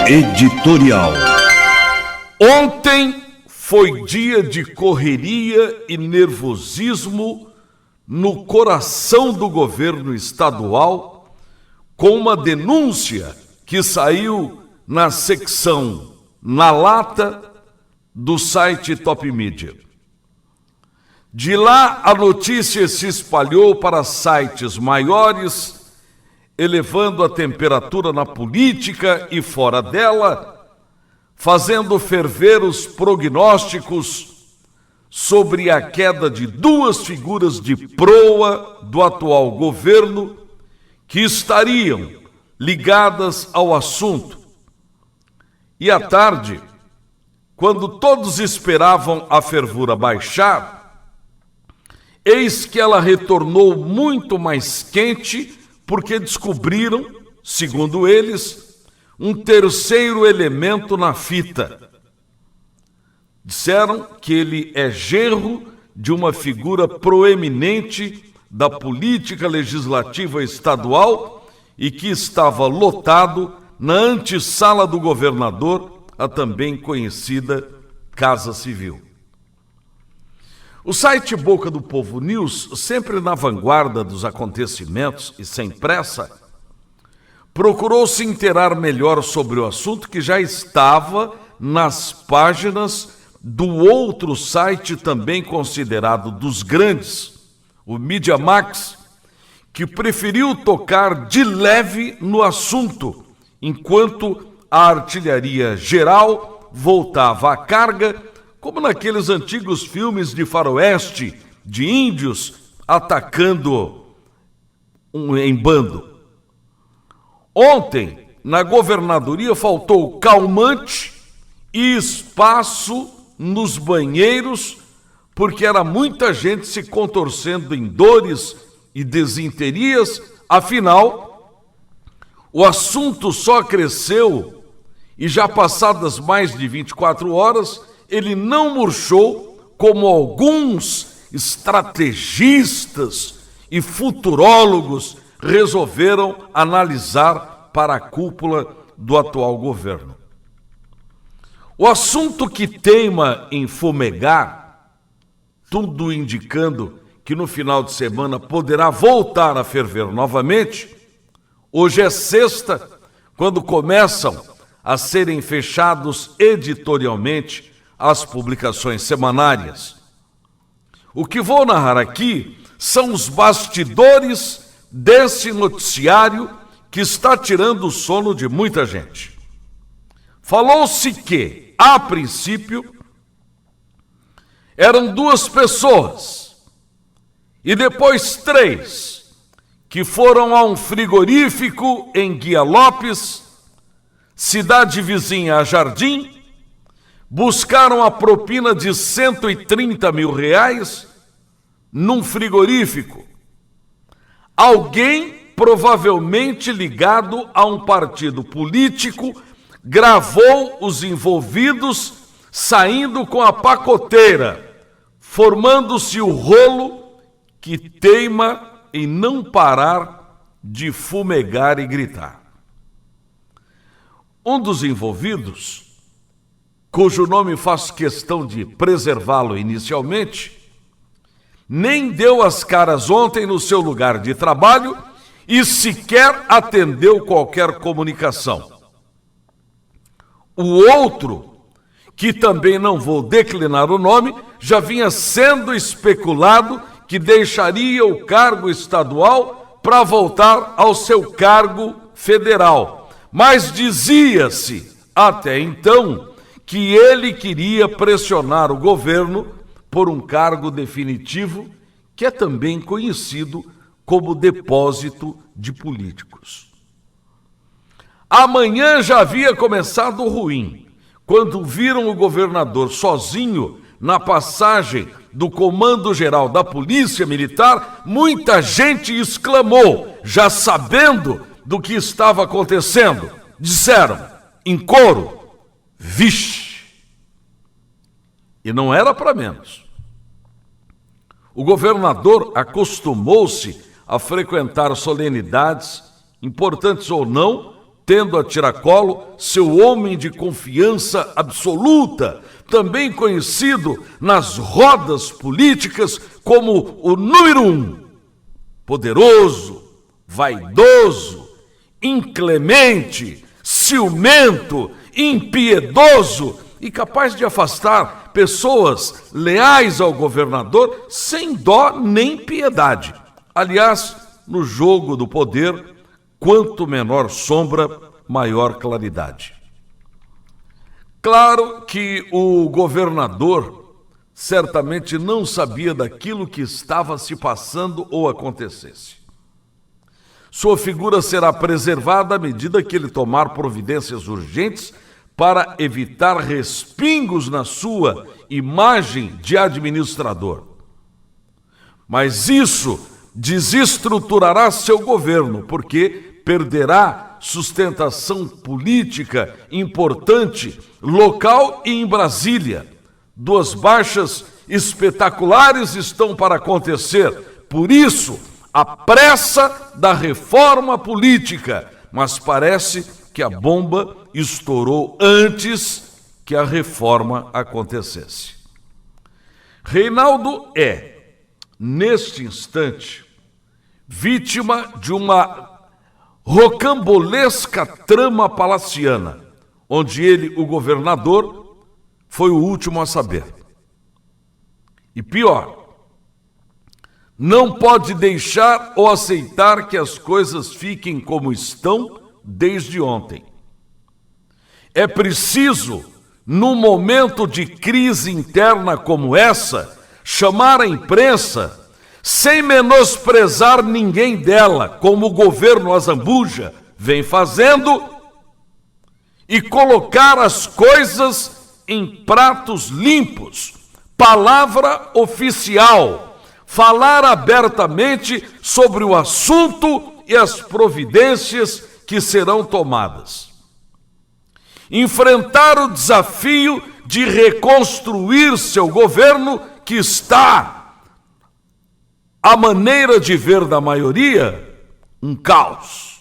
Editorial. Ontem foi dia de correria e nervosismo no coração do governo estadual, com uma denúncia que saiu na secção Na Lata do site Top Mídia. De lá, a notícia se espalhou para sites maiores, elevando a temperatura na política e fora dela, fazendo ferver os prognósticos sobre a queda de duas figuras de proa do atual governo que estariam ligadas ao assunto. E à tarde, quando todos esperavam a fervura baixar, eis que ela retornou muito mais quente, porque descobriram, segundo eles, um terceiro elemento na fita. Disseram que ele é genro de uma figura proeminente da política legislativa estadual e que estava lotado na antessala do governador, a também conhecida Casa Civil. O site Boca do Povo News, sempre na vanguarda dos acontecimentos e sem pressa, procurou se inteirar melhor sobre o assunto que já estava nas páginas do outro site também considerado dos grandes, o Mídia Max, que preferiu tocar de leve no assunto, enquanto a artilharia geral voltava à carga, como naqueles antigos filmes de faroeste, de índios atacando em bando. Ontem, na governadoria, faltou calmante e espaço nos banheiros, porque era muita gente se contorcendo em dores e desinterias. Afinal, o assunto só cresceu e já passadas mais de 24 horas, ele não murchou como alguns estrategistas e futurólogos resolveram analisar para a cúpula do atual governo. O assunto que teima em fumegar, tudo indicando que no final de semana poderá voltar a ferver novamente. Hoje é sexta, quando começam a serem fechados editorialmente as publicações semanárias. O que vou narrar aqui são os bastidores desse noticiário que está tirando o sono de muita gente. Falou-se que, a princípio, eram duas pessoas e depois três que foram a um frigorífico em Guia Lopes, cidade vizinha a Jardim, buscaram a propina de R$130 mil num frigorífico. Alguém, provavelmente ligado a um partido político, gravou os envolvidos saindo com a pacoteira, formando-se o rolo que teima em não parar de fumegar e gritar. Um dos envolvidos, cujo nome faço questão de preservá-lo inicialmente, nem deu as caras ontem no seu lugar de trabalho e sequer atendeu qualquer comunicação. O outro, que também não vou declinar o nome, já vinha sendo especulado que deixaria o cargo estadual para voltar ao seu cargo federal. Mas dizia-se, até então, que ele queria pressionar o governo por um cargo definitivo, que é também conhecido como depósito de políticos. Amanhã já havia começado ruim, quando viram o governador sozinho na passagem do Comando-Geral da Polícia Militar. Muita gente exclamou, já sabendo do que estava acontecendo. Disseram, em coro, vixe! E não era para menos. O governador acostumou-se a frequentar solenidades, importantes ou não, tendo a tiracolo seu homem de confiança absoluta, também conhecido nas rodas políticas como o número 1, poderoso, vaidoso, inclemente, ciumento, impiedoso e capaz de afastar pessoas leais ao governador sem dó nem piedade. Aliás, no jogo do poder, quanto menor sombra, maior claridade. Claro que o governador certamente não sabia daquilo que estava se passando ou acontecesse. Sua figura será preservada à medida que ele tomar providências urgentes para evitar respingos na sua imagem de administrador. Mas isso desestruturará seu governo, porque perderá sustentação política importante, local e em Brasília. 2 baixas espetaculares estão para acontecer. Por isso, a pressa da reforma política. Mas parece que a bomba estourou antes que a reforma acontecesse. Reinaldo é, neste instante, vítima de uma rocambolesca trama palaciana, onde ele, o governador, foi o último a saber. E pior, não pode deixar ou aceitar que as coisas fiquem como estão desde ontem. É preciso, num momento de crise interna como essa, chamar a imprensa, sem menosprezar ninguém dela, como o governo Azambuja vem fazendo, e colocar as coisas em pratos limpos, palavra oficial, falar abertamente sobre o assunto e as providências que serão tomadas. Enfrentar o desafio de reconstruir seu governo, que está, à maneira de ver da maioria, um caos.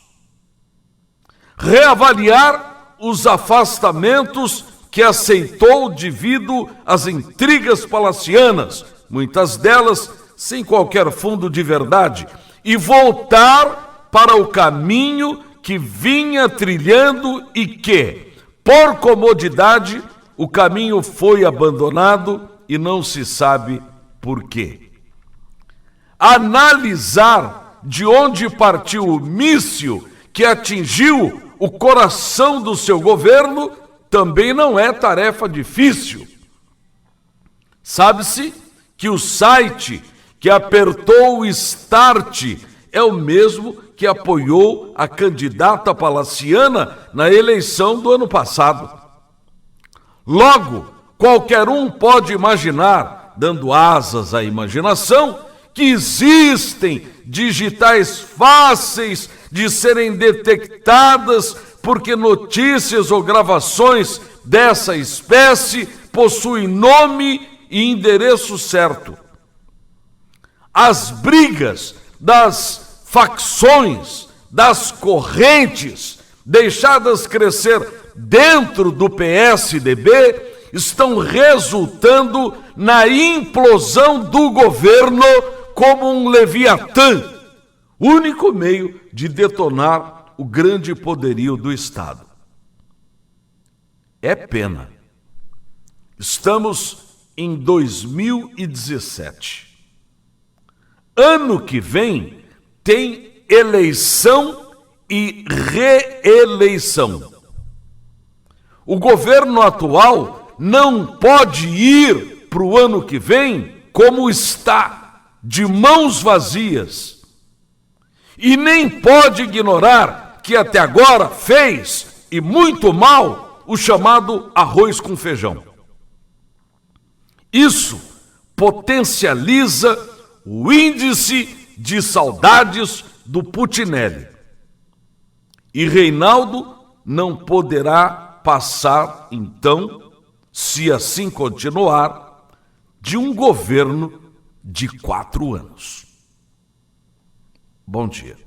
Reavaliar os afastamentos que aceitou devido às intrigas palacianas, muitas delas sem qualquer fundo de verdade, e voltar para o caminho que vinha trilhando e que, por comodidade, o caminho foi abandonado e não se sabe por quê. Analisar de onde partiu o míssil que atingiu o coração do seu governo também não é tarefa difícil. Sabe-se que o site que apertou o start é o mesmo que apoiou a candidata palaciana na eleição do ano passado. Logo, qualquer um pode imaginar, dando asas à imaginação, que existem digitais fáceis de serem detectadas porque notícias ou gravações dessa espécie possuem nome e endereço certo. As brigas das facções, das correntes deixadas crescer dentro do PSDB estão resultando na implosão do governo como um leviatã, único meio de detonar o grande poderio do Estado. É pena. Estamos em 2017. Ano que vem tem eleição e reeleição. O governo atual não pode ir para o ano que vem como está, de mãos vazias. E nem pode ignorar que até agora fez, e muito mal, o chamado arroz com feijão. Isso potencializa o índice de saudades do Putinelli. E Reinaldo não poderá passar, então, se assim continuar, de um governo de 4 anos. Bom dia.